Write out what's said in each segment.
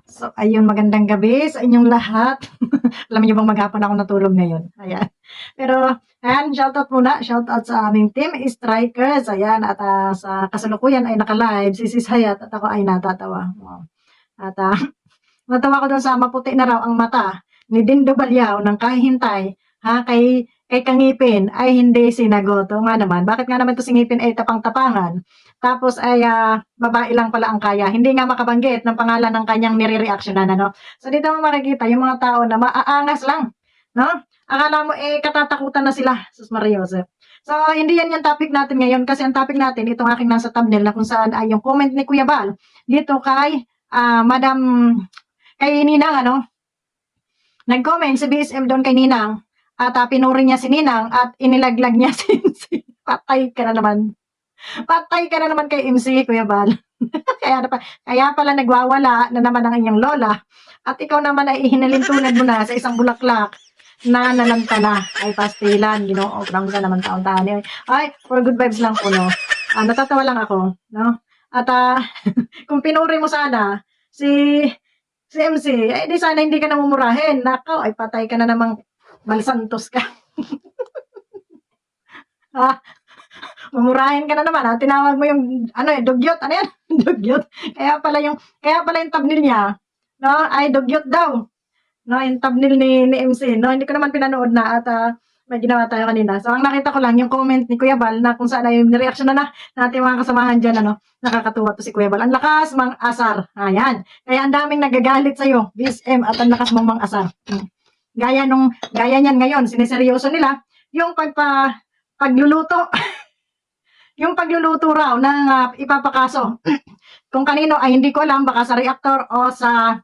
So, ayun, magandang gabi sa inyong lahat. Alam niyo bang maghapon ako natulog ngayon? Ayan. Pero, ayan, shoutout muna. Shoutout sa aming team Strikers. Ayan, at sa kasalukuyan ay naka-live si Sis Hayat at ako ay natatawa. Wow. At natawa ko dun sa maputi na raw ang mata ni Dindo Balyaw ng kahintay, ha, kay Kangipin ay hindi sinagot. O nga naman, bakit nga naman to si Ngipin ay tapang-tapangan? Tapos ay babae lang pala ang kaya. Hindi nga makabanggit ng pangalan ng kanyang nire-reactionan, ano? So dito mo makikita yung mga tao na maaangas lang, no? Akala mo katatakutan na sila, sus Maria Joseph. So hindi yan yung topic natin ngayon kasi ang topic natin itong aking nasa thumbnail na kung saan ay yung comment ni Kuya Bal dito kay kay Ninang, ano? Nag-comment si BSM doon kay Ninang at pinuri niya si Ninang at inilaglag niya si MC. Patay ka na naman. Patay ka na naman kay MC, Kuya Bal. kaya pala nagwawala na naman ang inyong lola at ikaw naman ay ihinalintulad mo na sa isang bulaklak na nalanta na. Ay, pastilan, ginoo, parang ka naman taon-taon. Ay, for good vibes lang po, no? Natatawa lang ako, no? At kung pinuri mo sana si MC, di sana hindi ka namumurahin. Nakaw, ay patay ka na namang malsantos ka. Mumurahin ka na naman, ha? Tinawag mo yung, dugyot, ano yan? Dugyot. Kaya pala yung thumbnail niya, no? Ay, dugyot daw. No, yung thumbnail ni MC, no? Hindi ko naman pinanood na at may ginawa tayo kanina. So, ang nakita ko lang, yung comment ni Kuya Bal na kung saan ay reaction na natin mga kasamahan dyan, ano? Nakakatuwa to si Kuya Bal. Ang lakas mang asar. Ayan. Kaya ang daming nagagalit sa'yo, BSM, at ang lakas mong mang asar. Gaya niyan ngayon, siniseryoso nila, yung pagluluto, yung pagluluto raw ng ipapakaso. Kung kanino ay hindi ko alam, baka sa reactor o sa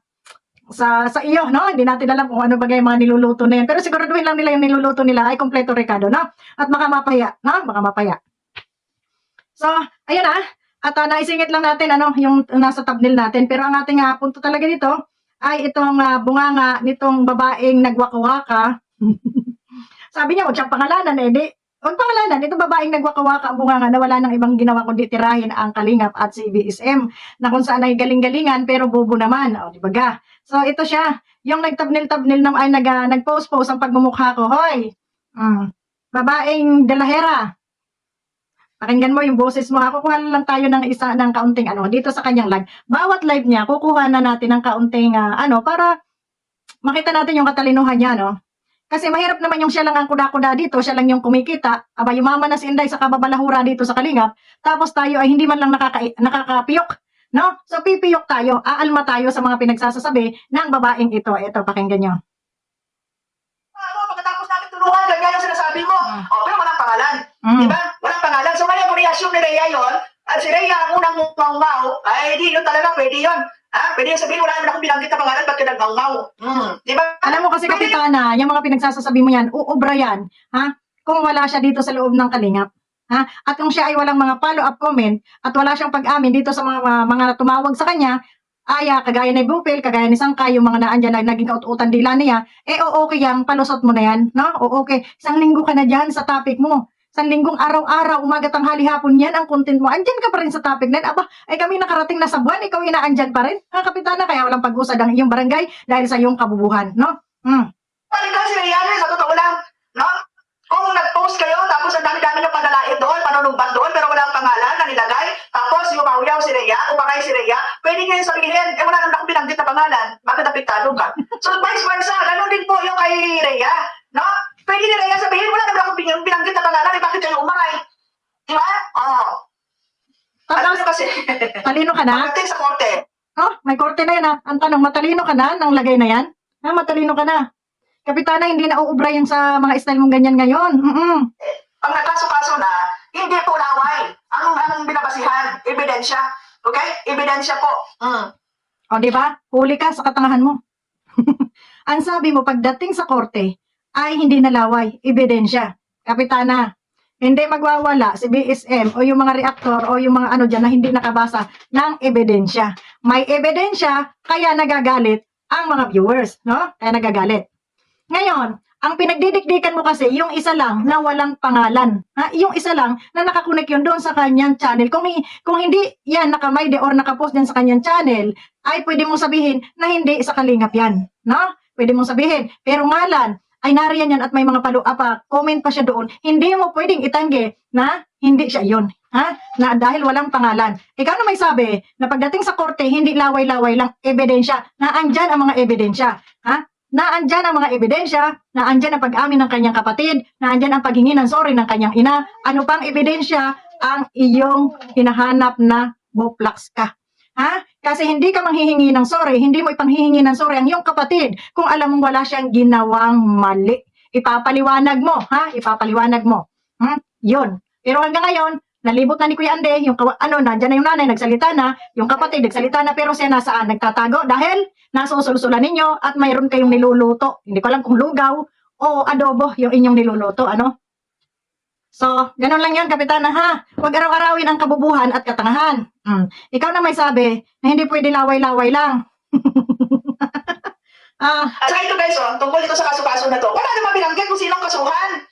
iyo, no? Hindi natin alam kung ano bagay mga niluluto na yan. Pero siguraduhin lang nila yung niluluto nila ay kompleto Ricardo, no? At baka mapaya, no? Baka mapaya. So, ayun at naisingit lang natin, yung nasa thumbnail natin. Pero ang ating punto talaga dito ay itong bunganga nitong babaeng nagwakawaka. Sabi niya, huwag siyang pangalanan, huwag pangalanan, itong babaeng nagwakawaka ang bunganga na wala nang ibang ginawa kundi tirahin ang Kalingap at si BSM na kung saan ay galing-galingan pero bobo naman. O, di ba ga? So, ito siya. Yung nag-thumbnail ay nag-post ang pagmumukha ko. Hoy! Babaeng dalahera. Pakinggan mo yung boses mo. Kukuha lang tayo ng isa ng kaunting dito sa kanyang live. Bawat live niya, kukuha na natin ng kaunting para makita natin yung katalinuhan niya, no? Kasi mahirap naman yung siya lang ang kuda-kuda dito, siya lang yung kumikita. Aba, yumaman na si Inday sa kababalahura dito sa Kalingap. Tapos tayo ay hindi man lang nakakapiyok. No? So, pipiyok tayo, aalma tayo sa mga pinagsasasabi ng babaeng ito. Ito, pakinggan nyo. Pagkatapos namin tulungan, ganyan yung sinasabi mo. Pero walang pangalan. Di ba? Walang pangalan. So, ngayon, kung reaction ni Rhea yun, at si Rhea ang unang mau-mau, ay di yun talaga, pwede yun. Pwede yung sabihin, wala naman akong binanggit na pangalan, ba't ka nag-mau-mau? Di ba? Alam mo kasi, Kapitana, yung mga pinagsasasabi mo yan, uubra yan, kung wala siya dito sa loob ng Kalingap. At kung siya ay walang mga follow-up comment at wala siyang pag-amin dito sa mga tumawag sa kanya, kagaya ni Bupil, kagaya ni Sangkay, yung mga naandyan na naging kaututan dila niya, okay yan, palusot mo na yan, no? Okay, isang linggo ka na dyan sa topic mo. Isang linggong araw-araw, umaga, tanghali, hapon yan ang content mo. Andyan ka pa rin sa topic na yun. Kami nakarating na sa buwan, ikaw inaandyan pa rin. Kapitana, kaya walang pag-usad ang iyong barangay dahil sa iyong kabubuhan, no? Talaga si Rhea, sa totoo lang, no? Kung nag-post kayo, tapos ang dami-dami ng panalait doon, panunumbat doon, pero walang pangalan na nilagay, tapos yumawiyaw si Rhea, upakay si Rhea, pwede ngayon sabihin, wala naman akong binanggit na pangalan, bakit apektado ka? So, vice versa, ganun din po yung kay Rhea, no? Pwede ni Rhea sabihin, wala naman akong binanggit na pangalan, bakit kayo umay? Di ba? Alam nyo kasi, talino ka na? pagdating sa korte. May korte na yan Ang tanong, matalino ka na nang lagay na yan? Matalino ka na. Kapitana, hindi na uubra yan sa mga style mong ganyan ngayon. Pag nagkaso-kaso na, hindi po laway. Ang binabasihan, ebidensya. Okay? Ebidensya po. O, di ba? Huli ka sa katangahan mo. Ang sabi mo, pagdating sa korte, ay hindi nalaway, ebidensya. Kapitana, hindi magwawala si BSM o yung mga reactor o yung mga dyan na hindi nakabasa ng ebidensya. May ebidensya, kaya nagagalit ang mga viewers, no? Kaya nagagalit. Ngayon, Ang pinagdidikdikan mo kasi, yung isa lang na walang pangalan. Ha? Yung isa lang na nakakunik yun doon sa kanyang channel. Kung hindi yan nakamayde or nakapost yan sa kanyang channel, ay pwede mong sabihin na hindi sa Kalingap yan. No? Pwede mong sabihin. Pero ngalan, ay nariyan yan at may mga comment pa siya doon. Hindi mo pwedeng itanggi na hindi siya yun. Ha? Na dahil walang pangalan. Ikaw na may sabi na pagdating sa korte, hindi laway-laway lang ebidensya. Na andyan ang mga ebidensya. Ha? Na andyan ang mga ebidensya, na andyan ang pag-amin ng kanyang kapatid, na andyan ang paghingi ng sorry ng kanyang ina. Ano pang ebidensya ang iyong hinahanap na boplax ka? Ha? Kasi hindi ka manghihingi ng sorry, hindi mo ipanghihingi ng sorry ang iyong kapatid kung alam mong wala siyang ginawang mali. Ipapaliwanag mo, ha? Ipapaliwanag mo. Yun. Pero hanggang ngayon, nalibot na ni Kuya Ande, nandyan na yung nanay, nagsalita na, yung kapatid, nagsalita na, pero siya nasaan? Nagtatago dahil nasusulsulan ninyo at mayroon kayong niluluto. Hindi ko alam kung lugaw o adobo yung inyong niluluto, ano? So, ganun lang yan, Kapitana, ha? Huwag araw-arawin ang kabubuhan at katangahan. Ikaw na may sabi na hindi pwede laway-laway lang. At saka ito guys, tungkol ito sa kaso-kaso na to, wala naman binanggit kung sinong kasuhan.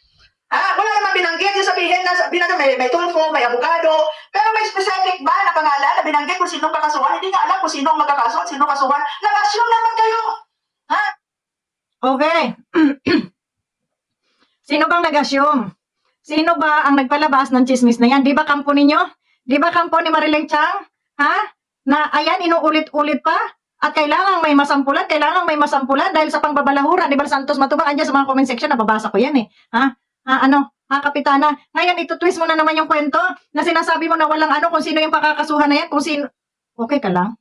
Wala naman binanggit yung sabihin na may tulfo, may abogado, pero may specific ba na pangalan na binanggit kung sinong kakasuhan? Hindi nga alam kung sinong magkakasuhan, sinong kasuhan. Nag-assume naman kayo. Ha? Okay. Sino bang nag-assume? Sino ba ang nagpalabas ng chismis na yan? Di ba kampo ninyo? Di ba kampo ni Marilyn Chang? Ha? Na ayan, inuulit-ulit pa? At kailangan may masampulan dahil sa pangbabalahura. Di ba Santos Matubang? Andiyan sa mga comment section, nababasa ko yan eh. Ha? Kapitana? Ngayon, ito-twist mo na naman yung kwento na sinasabi mo na walang kung sino yung pakakasuhan na yan, kung sino... Okay ka lang?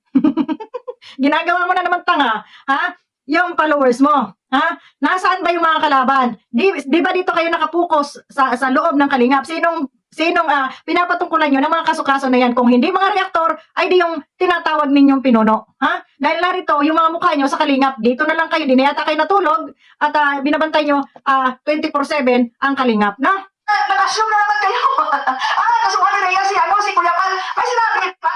Ginagawa mo na naman tanga, ha? Yung followers mo, ha? Nasaan ba yung mga kalaban? Di ba dito kayo nakapokus sa loob ng Kalingap? Sinong pinapatungkulan nyo ng mga kaso-kaso na yan? Kung hindi mga reaktor, ay di yung tinatawag ninyong pinuno, ha? Dahil narito, yung mga mukha nyo sa Kalingap, dito na lang kayo, di na yata kayo natulog, at binabantay nyo 24/7 ang Kalingap, no? Nag-assume na naman kayo. Kasuhan ni Rhea si Kuya Bal. May sinabi ba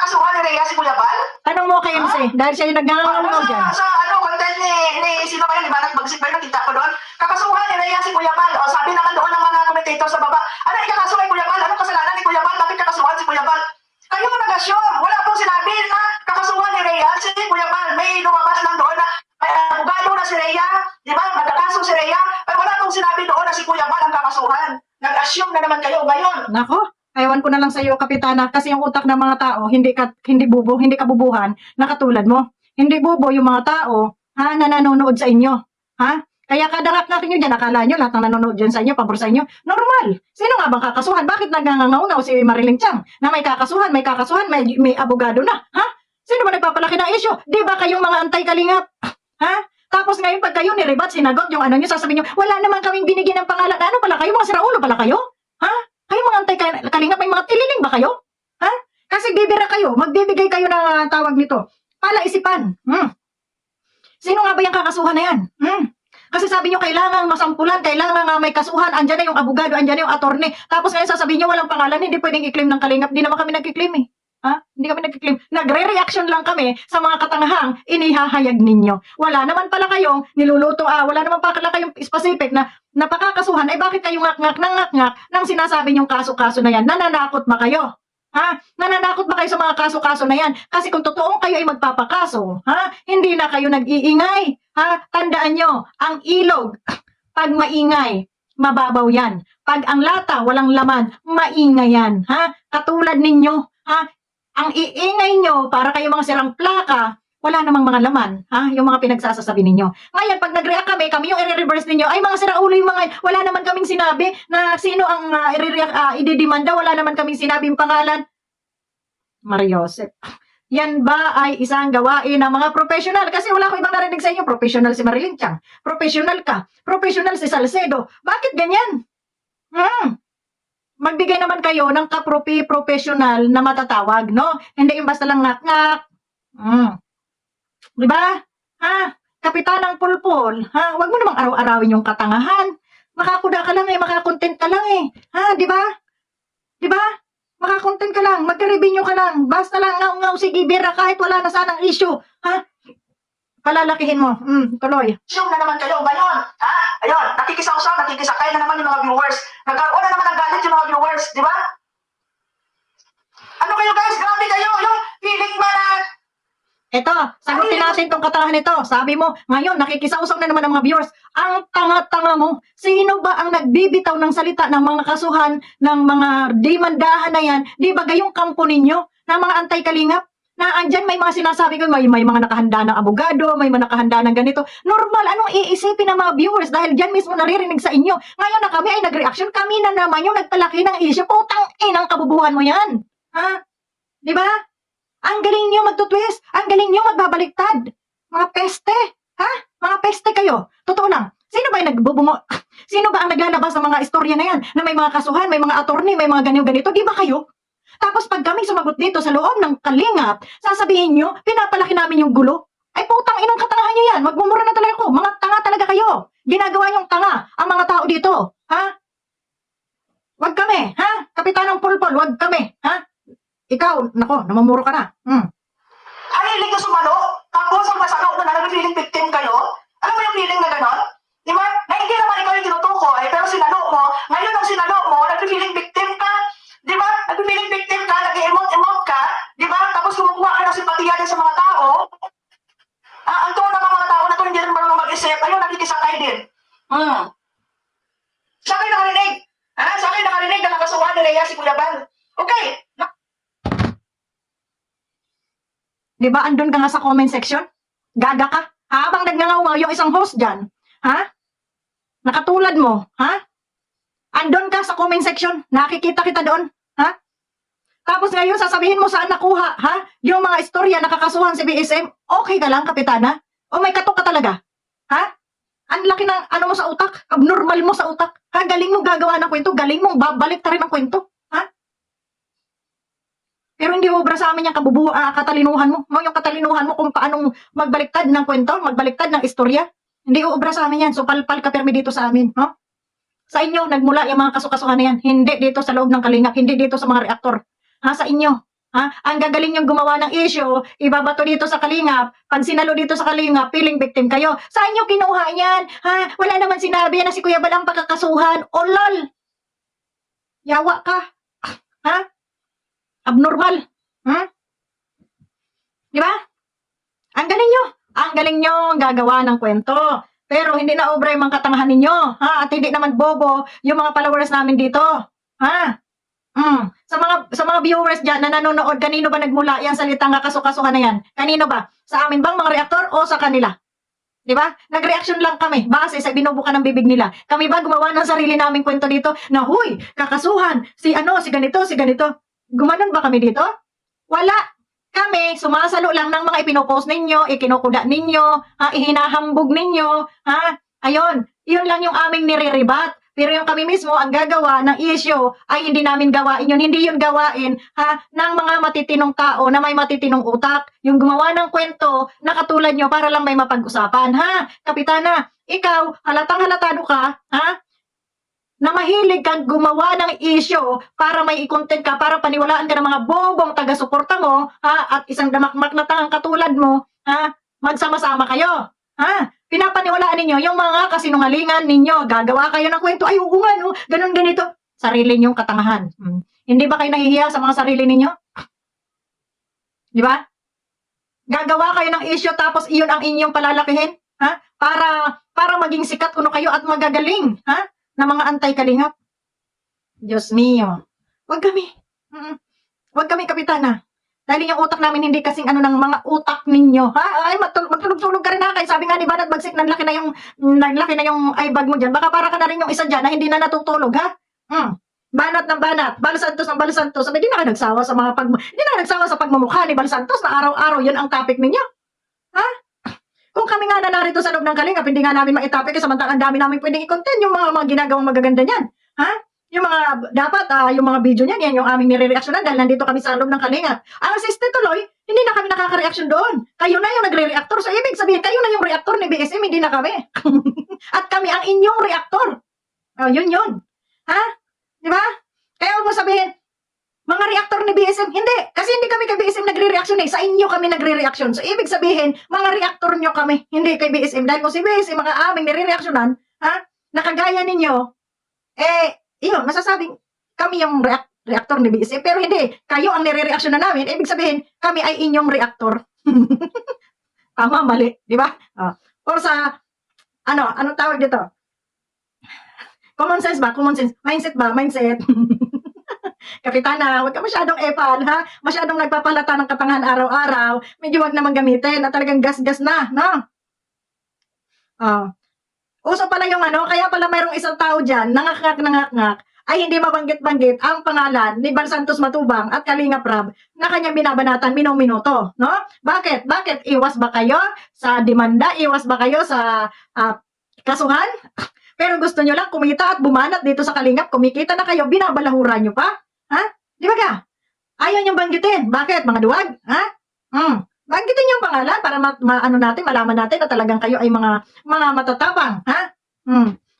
kasuhan ni Rhea si Kuya Bal? Tanong mo kay MC, dahil siya yung nagngangaw dyan. Sa content ni sino ba yun? Di ba nagbagsik ba yun? Nakita ko doon. Kakasuhan ni Rhea si Kuya Bal. O sabi naman doon ng mga commentator sa baba, ano ikakasuhan ni Kuya Bal? Anong kasalanan ni Kuya Bal? Bakit kakasuhan si Kuya Bal? Kayo nag-assume. Wala pong sinabi na kakasuhan ni Rhea si Kuya Bal. May lumabas lang doon na may abogado na si Rhea. Di ba? Magkakaso si Rhea. Pero wala pong sinabi doon na si Kuya Bal ang kakasuhan. Nag-assume na naman kayo ngayon. Nako, ayawan ko na lang sa iyo, Kapitana, kasi yung utak ng mga tao, hindi kabubuhan na katulad mo. Hindi bubo yung mga tao, na nanonood sa inyo. Ha? Kaya kada ngak nyo dyan, akala nyo lahat ng nanonood dyan sa inyo, pabor sa inyo. Normal. Sino nga bang kakasuhan? Bakit nagngangaw si Marilyn Chang na may kakasuhan, may abogado na? Ha? Sino ba nagpapalaki ng issue? Di ba kayong mga antay-Kalingap? Ha? Tapos ngayon pag kayo nirebat, sinagot yung nyo, sasabihin nyo, wala naman kaming binigyan ng pangalan. Ano pala kayo? Mga siraulo pala kayo? Ha? Kayo mga antay-Kalingap, may mga tililing ba kayo? Ha? Kasi bibira kayo, magbibigay kayo ng tawag nito. Palaisipan. Sino nga ba yung kakasuhan na yan? Kasi sabi nyo, kailangan masampulan, kailangan may kasuhan, andyan na yung abogado, andyan na yung attorney. Tapos ngayon sasabihin nyo, walang pangalan, hindi pwedeng i-claim ng Kalingap. Hindi naman kami nag-claim eh. Ha? Hindi kami nag-claim. Nagre-reaction lang kami sa mga katangahang inihahayag ninyo. Wala naman pala kayong niluluto, wala naman pala kayong specific na napakakasuhan, ay bakit kayo ngak-ngak nang sinasabi nyong kaso-kaso na yan? Nananakot ba kayo? Ha? Nananakot ba kayo sa mga kaso-kaso na yan? Kasi kung totoong kayo ay magpapakaso, hindi na kayo nag-iingay. Ha? Tandaan nyo, ang ilog, pag maingay, mababaw yan. Pag ang lata, walang laman, maingay yan. Ha? Katulad ninyo, ang iingay nyo, para kayo mga sirang plaka, wala namang mga laman, yung mga pinagsasasabi ninyo. Ngayon, pag nag-react kami yung i-reverse ninyo, ay mga siraulo yung mga, wala naman kaming sinabi na sino ang ididemanda, wala naman kaming sinabing pangalan. Mariosep, yan ba ay isang gawain ng mga professional? Kasi wala ko ibang narinig sa inyo, professional si Marilyn Chang, professional ka, professional si Salcedo, bakit ganyan? Magbigay naman kayo ng professional na matatawag, no? Hindi yung basta lang ngak-ngak. Diba? Kapitanang pulpul, wag mo namang araw-arawin yung katangahan. Makakuda ka lang makakontent ka lang diba? Diba? Makakontent ka lang, magka-revenue ka lang, basta lang ngaw-ngaw, sige, bira, kahit wala na sanang issue, Palalakihin mo. Tuloy. Yung na naman kayo ngayon. Ha? Ayun, nakikisaw-saw, nakikisakay na naman yung mga viewers. Nagkaroon na naman ng galit yung mga viewers, di ba? Ano kayo guys? Grabe kayo. Yung feeling ba na Ito, sagutin natin tong katangahan nito. Sabi mo, ngayon, nakikisawsaw na naman ng mga viewers. Ang tanga-tanga mo. Sino ba ang nagbibitaw ng salita ng mga kasuhan, ng mga demandahan na yan? Di ba gayong kampo ninyo, na mga antay-kalingap? Na andyan may mga sinasabi ko, may mga nakahanda ng abogado, may mga nakahanda ng ganito. Normal, anong iisipin ng mga viewers? Dahil dyan mismo naririnig sa inyo. Ngayon na kami ay nag-reaction, kami na naman yung nagpalaki ng issue. Putang inang kabubuhan mo yan. Ha? Di ba? Ang galing nyo magtutwist. Ang galing nyo magbabaliktad. Mga peste. Ha? Mga peste kayo. Totoo lang. Sino ba yung nagbubungo? Sino ba ang naglalabas ng mga istorya na yan? Na may mga kasuhan, may mga attorney, may mga ganito-ganito. Di ba kayo? Tapos pag kami sumagot dito sa loob ng kalingap, sasabihin nyo, pinapalaki namin yung gulo. Ay putang inang katangahan nyo yan. Magmumura na talaga ako. Mga tanga talaga kayo. Ginagawa nyong tanga ang mga tao dito. Ha? Wag kami. Ha? Kapitanang Pulpol, wag kami. Ha? Ikaw, nako, namumuro ka na. ay hilig na sumalo? Tapos ang masalo na nag-feeling victim kayo? Alam mo yung feeling na gano'n? Di ba? Na hindi naman ikaw yung tinutukoy, pero sinalo mo. Ngayon ang sinalo mo, nag-feeling victim ka. Di ba? Nag-feeling victim ka, nag-emote-emote ka. Di ba? Tapos kumukuha ka ng simpatiya din sa mga tao. Ang tono ng mga tao na to hindi rin marunong mag-isip. Ayun, nakikisakay din. Sa akin nakarinig. Sa akin nakarinig na nakasuhan ni Rhea si Kuya Bal. Okay. Di ba andun ka nga sa comment section? Gaga ka? Habang nagngangaw yung isang host dyan. Ha? Nakatulad mo. Ha? Andun ka sa comment section. Nakikita kita doon. Ha? Tapos ngayon sasabihin mo saan nakuha. Ha? Yung mga istorya nakakasuhan si BSM. Okay ka lang, kapitana? O may katok ka talaga? Ha? Ang laki ng ano mo sa utak. Abnormal mo sa utak. Ha? Galing mo gagawa ng kwento. Galing mong babalik ta rin ang kwento. Pero hindi obra sa amin yung katalinuhan mo. No? Yung katalinuhan mo kung paanong magbaliktad ng kwento, magbaliktad ng istorya. Hindi obra sa amin yan. So palpal ka permi dito sa amin. No? Sa inyo, nagmula yung mga kasukasuhan na yan. Hindi dito sa loob ng kalingap. Hindi dito sa mga reaktor. Ha? Sa inyo. Ha? Ang gagaling yung gumawa ng issue, ibabato dito sa kalingap. Pag sinalo dito sa kalingap, feeling victim kayo. Sa inyo kinuha yan. Ha? Wala naman sinabi na si Kuya Bal ang pagkakasuhan. O lol. Yawa ka. Ha? Abnormal. Di ba? Ang galing nyo. Ang galing nyo gagawa ng kwento. Pero hindi na obra yung mga katangahan ninyo. Ha? At hindi naman bobo yung mga followers namin dito. Ha? Sa mga viewers dyan na nanonood, kanino ba nagmula yung salitang kakasukasuhan na yan? Kanino ba? Sa amin bang mga reaktor o sa kanila? Di ba? Nag-reaction lang kami base sa binubuka ng bibig nila. Kami ba gumawa ng sarili naming kwento dito na, huy, kakasuhan, si ganito, si ganito. Gumanon ba kami dito? Wala. Kami, sumasalo lang ng mga ipinopost ninyo, ikinukuda ninyo, ihinahambog ninyo, Ayun, yun lang yung aming nire-rebat. Pero yung kami mismo, ang gagawa ng issue, ay hindi namin gawain yun. Hindi yun gawain, ng mga matitinong tao na may matitinong utak. Yung gumawa ng kwento na katulad nyo para lang may mapag-usapan, Kapitana, ikaw, halatang halatado ka, na mahilig kang gumawa ng issue para may i-content ka, para paniwalaan ka ng mga bobong taga-suporta mo, at isang damakmak na tangang katulad mo, magsama-sama kayo. Pinapaniwalaan ninyo yung mga kasinungalingan ninyo. Gagawa kayo ng kwento, ay oo nga, no? Ganun ganito. Sarili ninyong katangahan. Hindi ba kayo nahihiya sa mga sarili ninyo? Di ba? Gagawa kayo ng issue tapos iyon ang inyong palalakihin, para maging sikat kuno kayo at magagaling, na mga antay-kalingap. Diyos mio. Wag kami. Wag kami, kapitana. Dahil yung utak namin hindi kasing ng mga utak ninyo. Ay, magtulog-tulog ka rin kaya sabi nga ni Banat Bagsik, naglaki na yung eyebag mo dyan. Baka para ka na rin yung isa dyan na hindi na natutulog, Banat ng banat. Bal Santos ng Bal Santos. Sabi, hindi na ka nagsawa sa pagmumukha ni Bal Santos na araw-araw yun ang topic ninyo. Kung kami nga na narito sa loob ng kalingap, hindi nga namin maitapik samantalang ang dami namin pwedeng i-content yung mga ginagawang magaganda niyan. Yung mga, dapat, yung mga video niyan, yan yung aming nire-reactionan dahil nandito kami sa loob ng kalingap. Ang assistant tuloy, hindi na kami nakaka-reaction doon. Kayo na yung nagre-reactor. So, ibig sabihin, kayo na yung reactor ni BSM, hindi na kami. At kami ang inyong reactor. Yun. Di ba? Kaya huwag mo sabihin, Mga reactor ni BSM, hindi. Kasi hindi kami kay BSM nagre-reaction eh. Sa inyo kami nagre-reaction. So, ibig sabihin, mga reactor nyo kami, hindi kay BSM. Dahil kung si BSM, mga aming nire-reactionan, ha? Nakagaya ninyo, yun, masasabing, kami yung reactor ni BSM. Pero hindi, kayo ang nire-reactionan namin. Ibig sabihin, kami ay inyong reactor. Tama, mali. Di ba? Or sa, anong tawag dito? Common sense ba? Common sense. Mindset ba? Mindset. Kapitana, huwag ka masyadong epal, ha? Masyadong nagpapalata ng katangahan araw-araw. Medyo huwag naman gamitin na talagang gas-gas na, no? Uso pala yung kaya pala mayroong isang tao dyan, nangakak, ay hindi mabanggit-banggit ang pangalan ni Bal Santos Matubang at Kalinga Prab na kanyang binabanatan minong-minuto, no? Bakit? Bakit? Iwas ba kayo sa demanda? Iwas ba kayo sa kasuhan? Pero gusto nyo lang kumita at bumanat dito sa Kalingap, kumikita na kayo, binabalahura nyo pa? Ha? Di ba ka? Ayaw niyong banggitin. Bakit? Mga duwag? Ha? Banggitin yung pangalan para natin, malaman natin na talagang kayo ay mga matatapang. Ha?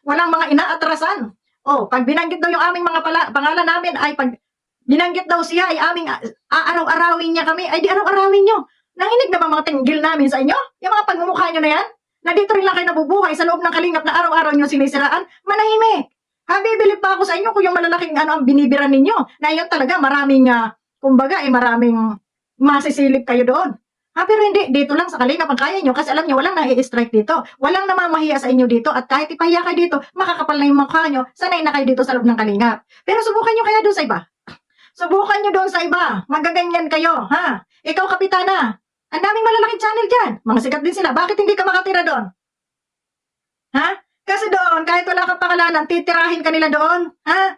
Walang mga inaatrasan. Pag binanggit daw yung aming mga pangalan namin, ay pag binanggit daw siya, ay aming araw-arawin niya kami, ay di araw-arawin nyo. Nanginig na ba mga tinggil namin sa inyo? Yung mga pagmumukha nyo na yan? Na dito rin lang kayo nabubuhay sa loob ng Kalingap na araw-araw nyo sinisiraan? Manahimik. Bibilip pa ako sa inyo kung yung malalaking ang binibiran ninyo. Na yun talaga maraming, kumbaga, maraming masisilip kayo doon. Pero hindi, dito lang sa Kalingap ang kaya nyo kasi alam nyo, walang nai-strike dito. Walang namamahiya sa inyo dito at kahit ipahiya kayo dito, makakapal na yung mukha nyo, sanay na kayo dito sa loob ng Kalingap. Pero subukan nyo kaya doon sa iba. Subukan nyo doon sa iba. Magaganyan kayo, ha? Ikaw, Kapitana, ang daming malalaking channel dyan. Mga sikat din sila. Bakit hindi ka makatira doon? Ha? Kasi doon, kahit wala kang pangalanan, titirahin ka nila doon. Ha?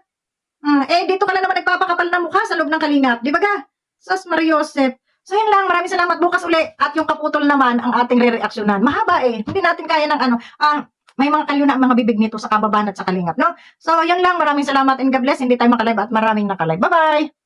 Dito ka lang naman nagpapakapal na mukha sa loob ng Kalingap. Di ba ga? Sus Mariosep. So yun lang, maraming salamat. Bukas uli. At yung kaputol naman ang ating re-reaksyonan. Mahaba eh. Hindi natin kaya ng may mga kalyo na ang mga bibig nito sa kababan at sa Kalingap, no? So yun lang, maraming salamat and God bless. Hindi tayo makalive at maraming nakalive. Bye-bye!